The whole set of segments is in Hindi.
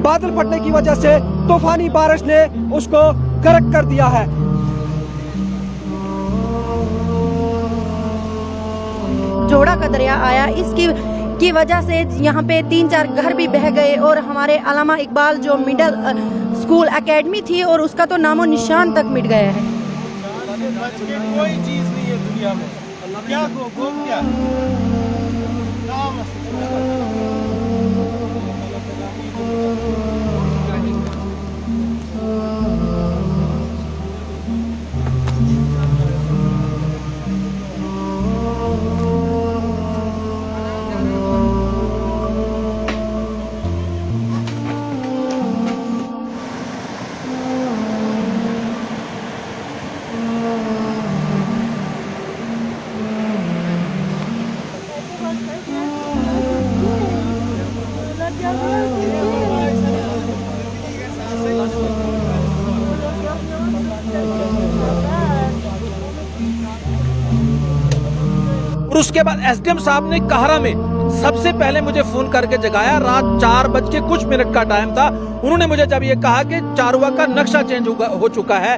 बादल फटने की वजह से तूफानी बारिश ने उसको गर्क कर दिया है। जोड़ा का दरिया आया, इसकी वजह से यहाँ पे 3-4 घर भी बह गए और हमारे अल्लामा इकबाल जो मिडिल स्कूल एकेडमी थी और उसका तो नामो निशान तक मिट गया है। कोई चीज नहीं है दुनिया में, क्या क्या और उसके बाद एसडीएम साहब ने कहरा में सबसे पहले मुझे फोन करके जगाया। रात 4:00 का टाइम था। उन्होंने मुझे जब ये कहा कि चारुआ का नक्शा चेंज हो चुका है।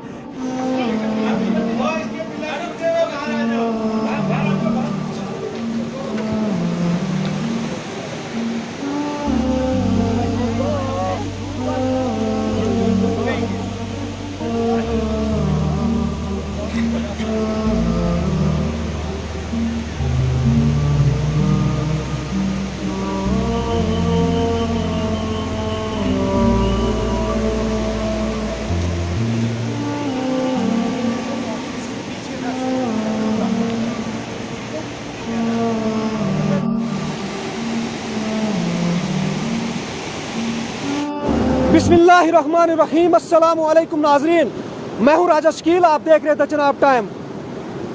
बिस्मिल्लाहिर्रहमानिर्रहीम। अस्सलाम वालेकुम नाजरीन, मैं हूँ राजा शकील, आप देख रहे थे जनाब टाइम।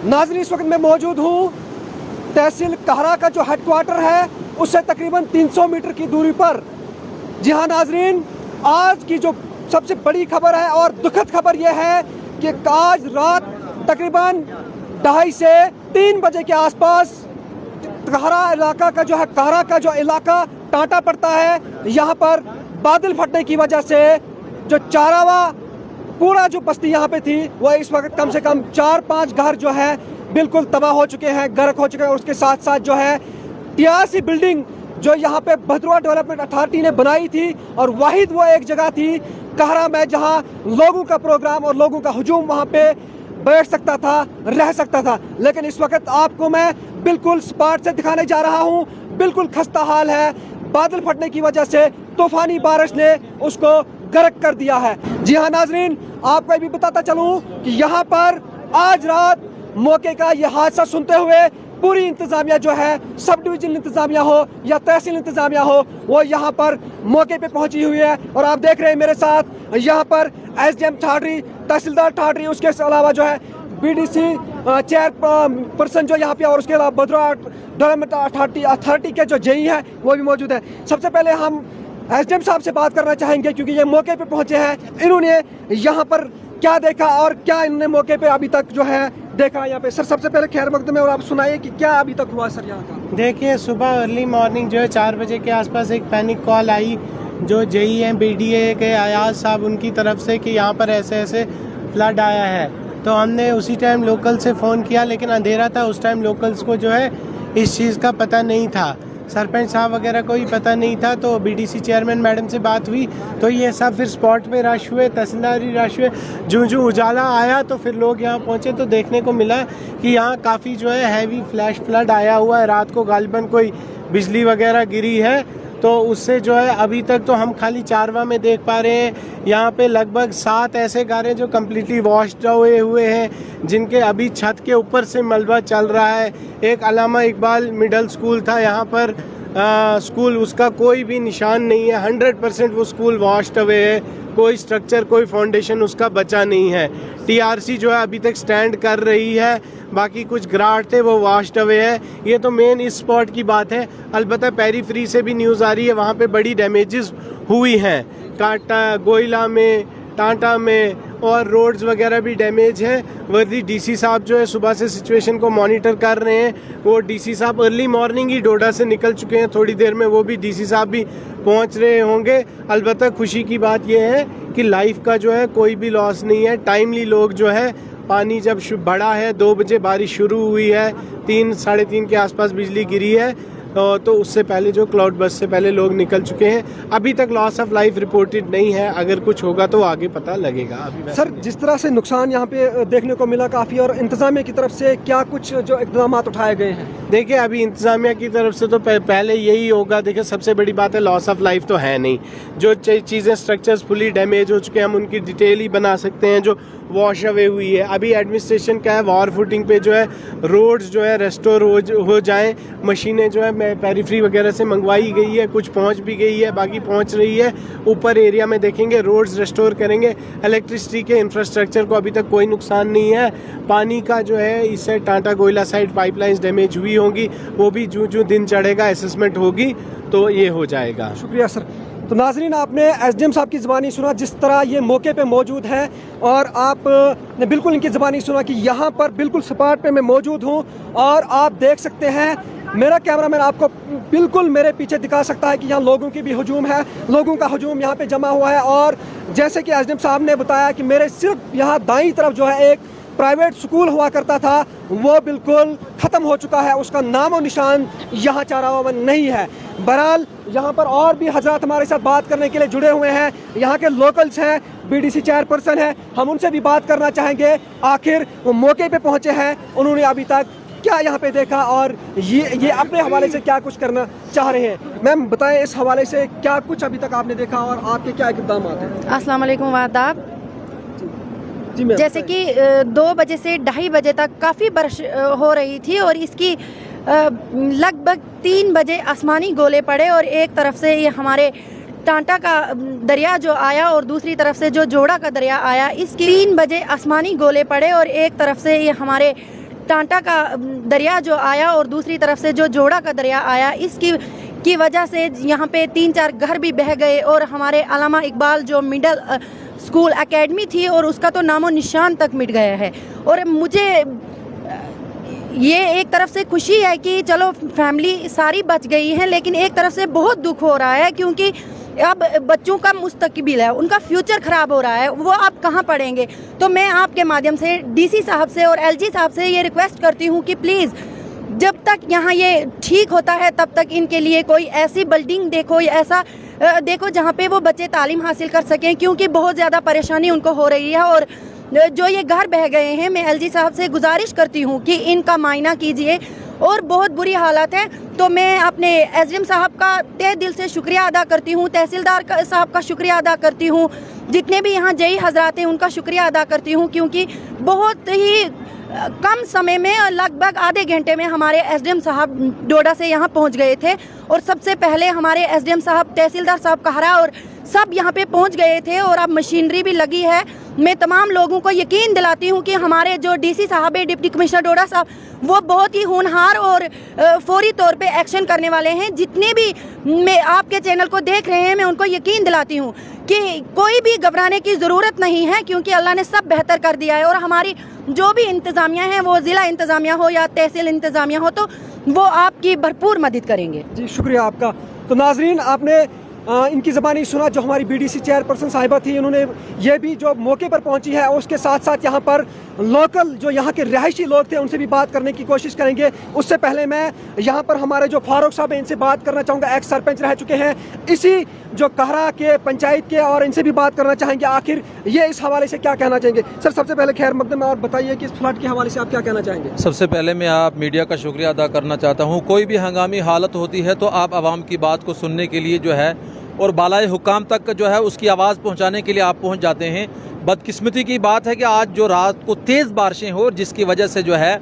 नाजरीन, इस वक्त मैं मौजूद हूँ तहसील कहरा का जो हेडक्वार्टर है उससे तकरीबन 300 मीटर की दूरी पर। जी हाँ नाजरीन, आज की जो सबसे बड़ी खबर है और दुखद खबर यह है कि आज रात तकरीबन 2:30 से 3 बजे के आसपास कहरा इलाका का जो है, कहरा का जो इलाका टाटा पड़ता है, यहाँ पर बादल फटने की वजह से जो चारावा पूरा जो बस्ती यहाँ पे थी वो इस वक्त कम से कम 4-5 घर जो है बिल्कुल तबाह हो चुके हैं, गर्क हो चुके हैं। उसके साथ साथ जो है टीआरसी बिल्डिंग जो यहाँ पे भद्रवा डेवलपमेंट अथॉरिटी ने बनाई थी और वाहिद वो एक जगह थी कहरा में जहाँ लोगों का प्रोग्राम और लोगों का हुजूम वहाँ पे बैठ सकता था, रह सकता था। लेकिन इस वक्त आपको मैं बिल्कुल स्पॉट से दिखाने जा रहा हूँ। बिल्कुल खस्ता हाल है, बादल फटने की वजह से तूफानी बारिश ने उसको गर्क कर दिया है। जी हाँ नाजरीन, आपको भी बताता चलूं कि यहाँ पर आज रात मौके का ये हादसा सुनते हुए पूरी इंतजामिया जो है, सब डिवीजन इंतजामिया हो या तहसील इंतजामिया हो, वो यहाँ पर मौके पे पहुंची हुई है। और आप देख रहे हैं मेरे साथ यहाँ पर एसडीएम ठाडरी, तहसीलदार ठाडरी, उसके अलावा जो है बीडीसी चेयरपर्सन जो यहाँ पे, और उसके अलावा भद्रवा डेवलपमेंट अथॉरिटी के जो जेई हैं वो भी मौजूद है। सबसे पहले हम एसडीएम साहब से बात करना चाहेंगे क्योंकि ये मौके पे पहुंचे हैं। इन्होंने यहाँ पर क्या देखा और क्या इन्होंने मौके पे अभी तक जो है देखा यहाँ पे। सर सबसे पहले खैर मकदम है और आप सुनाइए कि क्या अभी तक हुआ सर यहाँ का। देखिए, सुबह अर्ली मॉर्निंग जो है 4 बजे के आसपास एक पैनिक कॉल आई जो जेई हैं बीडीए के अयाज साहब उनकी तरफ से कि यहाँ पर ऐसे ऐसे फ्लड आया है। तो हमने उसी टाइम लोकल से फ़ोन किया, लेकिन अंधेरा था उस टाइम, लोकल्स को जो है इस चीज़ का पता नहीं था, सरपंच साहब वगैरह को ही पता नहीं था। तो बीडीसी चेयरमैन मैडम से बात हुई तो ये सब फिर स्पॉट पे रश हुए, तहसीलदार ही रश हुए। जो उजाला आया तो फिर लोग यहाँ पहुँचे तो देखने को मिला कि यहाँ काफ़ी जो है हैवी फ्लैश फ्लड आया हुआ है। रात को गालिबन कोई बिजली वगैरह गिरी है, तो उससे जो है अभी तक तो हम खाली चारवा में देख पा रहे हैं। यहाँ पे लगभग 7 ऐसे घर हैं जो कम्प्लीटली वॉश्ड हुए हैं, जिनके अभी छत के ऊपर से मलबा चल रहा है। एक अल्लामा इकबाल मिडिल स्कूल था यहाँ पर, स्कूल, उसका कोई भी निशान नहीं है। 100% वो स्कूल वॉश्ड अवे है, कोई स्ट्रक्चर, कोई फाउंडेशन उसका बचा नहीं है। टीआरसी जो है अभी तक स्टैंड कर रही है, बाकी कुछ ग्राट थे वो वॉश्ड अवे है। ये तो मेन इस स्पॉट की बात है। अलबत्ता पेरीफ्री से भी न्यूज़ आ रही है, वहाँ पे बड़ी डैमेजेस हुई हैं, काटा, गोइला में, टाटा में, और रोड्स वगैरह भी डैमेज हैं। वर्दी डीसी साहब जो है सुबह से सिचुएशन को मॉनिटर कर रहे हैं। वो डीसी साहब अर्ली मॉर्निंग ही डोडा से निकल चुके हैं, थोड़ी देर में वो भी डीसी साहब भी पहुंच रहे होंगे। अलबत्ता खुशी की बात यह है कि लाइफ का जो है कोई भी लॉस नहीं है। टाइमली लोग जो है, पानी जब बढ़ा है, 2 बजे बारिश शुरू हुई है, 3 साढ़े 3 के आसपास बिजली गिरी है, तो उससे पहले जो क्लाउड बस्ट से पहले लोग निकल चुके हैं। अभी तक लॉस ऑफ लाइफ रिपोर्टेड नहीं है, अगर कुछ होगा तो आगे पता लगेगा। अभी सर, जिस तरह से नुकसान यहाँ पे देखने को मिला काफ़ी, और इंतजामिया की तरफ से क्या कुछ जो इकदाम उठाए गए हैं? देखिए, अभी इंतजामिया की तरफ से तो पहले यही होगा। देखिए, सबसे बड़ी बात है लॉस ऑफ लाइफ तो है नहीं। जो चीज़ें स्ट्रक्चर्स फुली डैमेज हो चुके हैं, हम उनकी डिटेल ही बना सकते हैं। जो वॉश अवे हुई है, अभी एडमिनिस्ट्रेशन क्या है, वॉर फुटिंग पे जो है रोड्स जो है रेस्टोर हो जाएं। मशीनें जो है पेरीफ्री वगैरह से मंगवाई गई है, कुछ पहुंच भी गई है, बाकी पहुंच रही है। ऊपर एरिया में देखेंगे रोड्स रेस्टोर करेंगे। इलेक्ट्रिसिटी के इंफ्रास्ट्रक्चर को अभी तक कोई नुकसान नहीं है। पानी का जो है, इससे टाटा कोयला साइड पाइपलाइंस डैमेज हुई होंगी, वो भी जो दिन चढ़ेगा असेसमेंट होगी तो ये हो जाएगा। शुक्रिया सर। तो नाजरीन, आपने एसडीएम साहब की ज़बानी सुना, जिस तरह ये मौके पे मौजूद है, और आपने बिल्कुल इनकी ज़बानी सुना कि यहाँ पर बिल्कुल स्पॉट पे मैं मौजूद हूँ। और आप देख सकते हैं, मेरा कैमरामैन आपको बिल्कुल मेरे पीछे दिखा सकता है कि यहाँ लोगों की भी हजूम है, लोगों का हजूम यहाँ पे जमा हुआ है। और जैसे कि एसडीएम साहब ने बताया कि मेरे सिर्फ यहाँ दाईं तरफ जो है एक प्राइवेट स्कूल हुआ करता था, वो बिल्कुल ख़त्म हो चुका है, उसका नामो निशान यहाँ चारावा में नहीं है। बहरहाल यहाँ पर और भी हजरात हमारे साथ बात करने के लिए जुड़े हुए हैं, यहाँ के लोकल्स हैं, बीडीसी चेयरपर्सन है, हम उनसे भी बात करना चाहेंगे। आखिर वो मौके पे पहुँचे हैं, उन्होंने अभी तक क्या यहाँ पे देखा और ये अपने हवाले से क्या कुछ करना चाह रहे हैं। मैम बताएं, इस हवाले से क्या कुछ अभी तक आपने देखा और आपके क्या इक़दाम हैं? अस्सलाम वालेकुम, आदाब। जी मैम। जैसे कि 2 बजे से 2:30 बजे तक काफ़ी बारिश हो रही थी, और इसकी लगभग 3 बजे आसमानी गोले पड़े, और एक तरफ से ये हमारे टांटा का दरिया जो आया और दूसरी तरफ से जो जोड़ा का दरिया आया, इसकी 3 बजे आसमानी गोले पड़े, और एक तरफ से ये हमारे टांटा का दरिया जो आया और दूसरी तरफ से जो जोड़ा का दरिया आया, इसकी वजह से यहाँ पे 3-4 घर भी बह गए, और हमारे अल्लामा इकबाल जो मिडल स्कूल एकेडमी थी, और उसका तो नामो निशान तक मिट गया है। और मुझे ये एक तरफ से खुशी है कि चलो फैमिली सारी बच गई है, लेकिन एक तरफ से बहुत दुख हो रहा है, क्योंकि अब बच्चों का मुस्तकबिल है, उनका फ्यूचर ख़राब हो रहा है, वो आप कहाँ पढ़ेंगे। तो मैं आपके माध्यम से डीसी साहब से और एलजी साहब से ये रिक्वेस्ट करती हूँ कि प्लीज़ जब तक यहाँ ये ठीक होता है तब तक इनके लिए कोई ऐसी बिल्डिंग देखो या ऐसा देखो जहाँ पे वो बच्चे तालीम हासिल कर सकें, क्योंकि बहुत ज़्यादा परेशानी उनको हो रही है। और जो ये घर बह गए हैं, मैं एलजी साहब से गुजारिश करती हूँ कि इनका मायना कीजिए, और बहुत बुरी हालत है। तो मैं अपने एसडीएम साहब का तहे दिल से शुक्रिया अदा करती हूँ, तहसीलदार साहब का शुक्रिया अदा करती हूँ, जितने भी यहाँ जई हजरात हैं उनका शुक्रिया अदा करती हूँ, क्योंकि बहुत ही कम समय में, लगभग आधे घंटे में हमारे एसडीएम साहब डोडा से यहाँ पहुँच गए थे। और सबसे पहले हमारे एसडीएम साहब, तहसीलदार साहब कहरा और सब यहाँ पे पहुँच गए थे, और अब मशीनरी भी लगी है। मैं तमाम लोगों को यकीन दिलाती हूँ कि हमारे जो डीसी साहब है, डिप्टी कमिश्नर डोडा साहब, वो बहुत ही होनहार और फौरी तौर पे एक्शन करने वाले हैं। जितने भी मैं आपके चैनल को देख रहे हैं, मैं उनको यकीन दिलाती हूँ कि कोई भी घबराने की ज़रूरत नहीं है, क्योंकि अल्लाह ने सब बेहतर कर दिया है। और हमारी जो भी इंतज़ामिया है, वो ज़िला इंतज़ामिया हो या तहसील इंतज़ामिया हो, तो वो आपकी भरपूर मदद करेंगे। जी शुक्रिया आपका। तो नाजरीन, आपने इनकी ज़बानी सुना, जो हमारी बीडीसी चेयरपर्सन साहिबा थी, उन्होंने ये भी जो मौके पर पहुंची है, और उसके साथ साथ यहाँ पर लोकल जो यहाँ के रिहायशी लोग थे उनसे भी बात करने की कोशिश करेंगे। उससे पहले मैं यहाँ पर हमारे जो फारूक साहब हैं, इनसे बात करना चाहूँगा। एक्स सरपंच रह चुके हैं इसी जो कहरा के पंचायत के, और इनसे भी बात करना चाहेंगे आखिर ये इस हवाले से क्या कहना चाहेंगे। सर, सबसे पहले खैर मकदम, और बताइए कि इस फ्लड के हवाले से आप क्या कहना चाहेंगे। सबसे पहले मैं आप मीडिया का शुक्रिया अदा करना चाहता हूँ। कोई भी हंगामी हालत होती है तो आप आवाम की बात को सुनने के लिए जो है, और बालाए हुकाम तक जो है उसकी आवाज़ पहुंचाने के लिए आप पहुंच जाते हैं। बदकिस्मती की बात है कि आज जो रात को तेज़ बारिशें हो, जिसकी वजह से जो है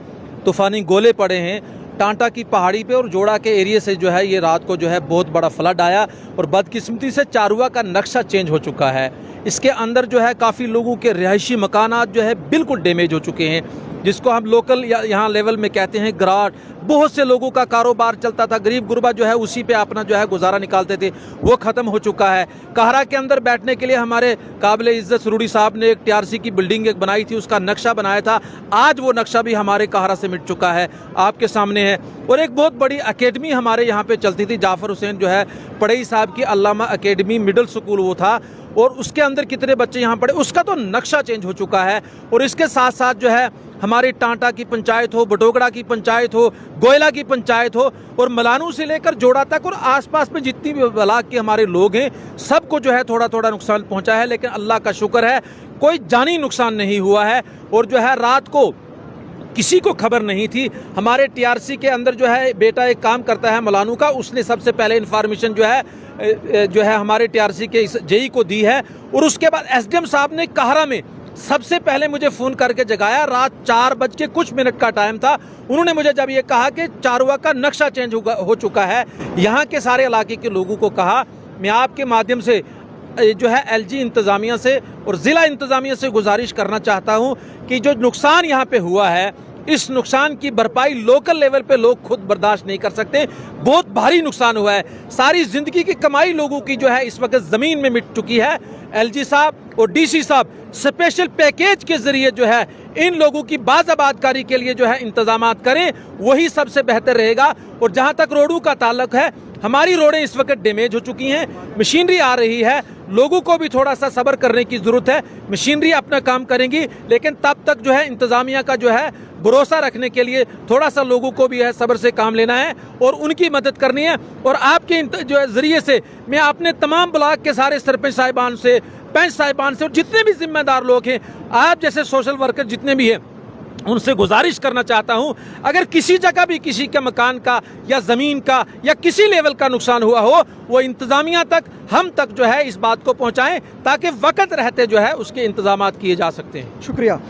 तूफ़ानी गोले पड़े हैं टांटा की पहाड़ी पे, और जोड़ा के एरिए से जो है ये रात को जो है बहुत बड़ा फ्लड आया, और बदकिस्मती से चारुआ का नक्शा चेंज हो चुका है। इसके अंदर जो है काफ़ी लोगों के रिहायशी मकानात जो है बिल्कुल डैमेज हो चुके हैं। जिसको हम लोकल यहाँ लेवल में कहते हैं ग्राट, बहुत से लोगों का कारोबार चलता था, गरीब गुरबा जो है उसी पे अपना जो है गुजारा निकालते थे, वो ख़त्म हो चुका है। कहरा के अंदर बैठने के लिए हमारे काबिल इज़्ज़त सरूड़ी साहब ने एक टीआरसी की बिल्डिंग एक बनाई थी, उसका नक्शा बनाया था, आज वो नक्शा भी हमारे कहरा से मिट चुका है, आपके सामने है। और एक बहुत बड़ी अकेडमी हमारे यहाँ पे चलती थी, जाफ़र हुसैन जो है पढ़ई साहब की अल्लामा अकेडमी मिडिल स्कूल वो था, और उसके अंदर कितने बच्चे यहाँ पढ़े, उसका तो नक्शा चेंज हो चुका है। और इसके साथ साथ जो है हमारी टांटा की पंचायत हो, बटोगड़ा की पंचायत हो, गोयला की पंचायत हो, और मलानू से लेकर जोड़ा तक और आसपास में जितनी भी ब्लाक के हमारे लोग हैं, सबको जो है थोड़ा थोड़ा नुकसान पहुंचा है, लेकिन अल्लाह का शुक्र है कोई जानी नुकसान नहीं हुआ है। और जो है रात को किसी को खबर नहीं थी। हमारे टीआरसी के अंदर जो है बेटा एक काम करता है मलानू का, उसने सबसे पहले इन्फॉर्मेशन जो है हमारे टीआरसी के इस जेई को दी है, और उसके बाद एसडीएम साहब ने कहरा में सबसे पहले मुझे फ़ोन करके जगाया। रात 4 कुछ मिनट का टाइम था, उन्होंने मुझे जब ये कहा कि चारवा का नक्शा चेंज हो चुका है, यहाँ के सारे इलाके के लोगों को कहा मैं आपके माध्यम से जो है एलजी इंतज़ामिया से और ज़िला इंतज़ामिया से गुजारिश करना चाहता हूँ कि जो नुकसान यहाँ पे हुआ है, इस नुकसान की भरपाई लोकल लेवल पे लोग खुद बर्दाश्त नहीं कर सकते। बहुत भारी नुकसान हुआ है, सारी ज़िंदगी की कमाई लोगों की जो है इस वक्त ज़मीन में मिट चुकी है। एलजी साहब और डीसी साहब स्पेशल पैकेज के ज़रिए जो है इन लोगों की बाज़ाबादकारी के लिए जो है इंतज़ामात करें, वही सबसे बेहतर रहेगा। और जहाँ तक रोडों का ताल्लुक है, हमारी रोडें इस वक्त डैमेज हो चुकी हैं, मशीनरी आ रही है, लोगों को भी थोड़ा सा सब्र करने की ज़रूरत है। मशीनरी अपना काम करेंगी, लेकिन तब तक जो है इंतज़ामिया का जो है भरोसा रखने के लिए थोड़ा सा लोगों को भी है सब्र से काम लेना है और उनकी मदद करनी है। और आपके जो है ज़रिए से मैं अपने तमाम ब्लॉक के सारे सरपंच साहिबान से, पंच साहिबान से और जितने भी जिम्मेदार लोग हैं, आप जैसे सोशल वर्कर जितने भी हैं, उनसे गुजारिश करना चाहता हूं, अगर किसी जगह भी किसी के मकान का या ज़मीन का या किसी लेवल का नुकसान हुआ हो, वो इंतज़ामिया तक, हम तक जो है इस बात को पहुंचाएं, ताकि वक्त रहते जो है उसके इंतजामात किए जा सकते हैं। शुक्रिया।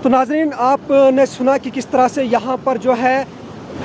तो नाज़रीन, आपने सुना कि किस तरह से यहाँ पर जो है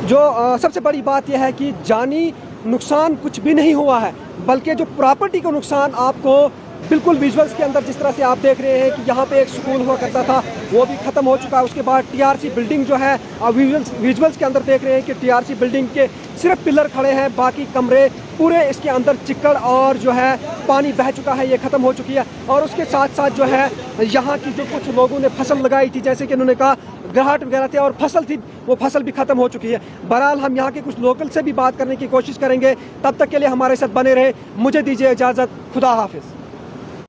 सबसे बड़ी बात यह है कि जानी नुकसान कुछ भी नहीं हुआ है, बल्कि जो प्रॉपर्टी का नुकसान आपको बिल्कुल विजुअल्स के अंदर जिस तरह से आप देख रहे हैं कि यहाँ पे एक स्कूल हुआ करता था, वो भी ख़त्म हो चुका है। उसके बाद टीआरसी बिल्डिंग जो है, आप विजुअल्स के अंदर देख रहे हैं कि टीआरसी बिल्डिंग के सिर्फ पिलर खड़े हैं, बाकी कमरे पूरे इसके अंदर चिक्कड़ और जो है पानी बह चुका है, ये ख़त्म हो चुकी है। और उसके साथ साथ जो है यहाँ की जो कुछ लोगों ने फसल लगाई थी, जैसे कि उन्होंने कहा ग्राहट वगैरह थे और फसल थी, वो फसल भी ख़त्म हो चुकी है। बहरहाल हम यहाँ के कुछ लोकल से भी बात करने की कोशिश करेंगे, तब तक के लिए हमारे साथ बने रहे। मुझे दीजिए इजाज़त, खुदा हाफिज़।